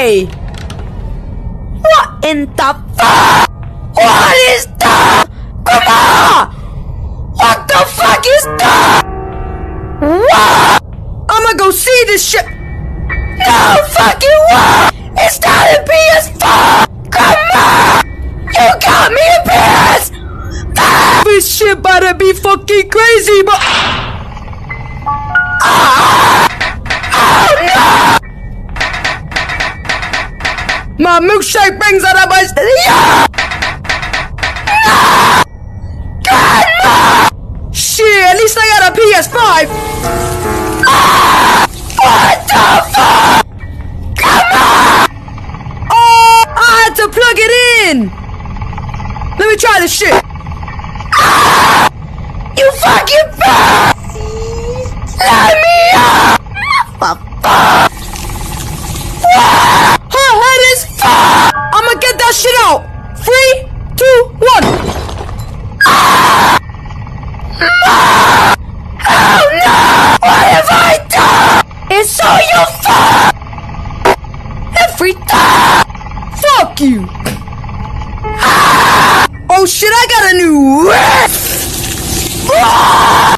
Hey! What in the fuck? What is that? Come on! What the fuck is that? What? I'ma go see this shit. No fucking way! It's not a PS4! Come on! You got me a PS! Ah! This shit better be fucking crazy, but... Ah! Oh no! My milkshake brings out of my... Yeah! No! God, no! Shit, at least I got a PS5! Ah! What the fuck? Come on! Oh! I had to plug it in! Let me try this shit! Ah! You fucking fuck! Let me out! Motherfucker! Her head is fucked! I'ma get that shit out! 3, 2, 1! Ah! Oh no! What have I done? It's all your fault! Every time! Fuck you! Ah! Oh shit, I got a new... Ah!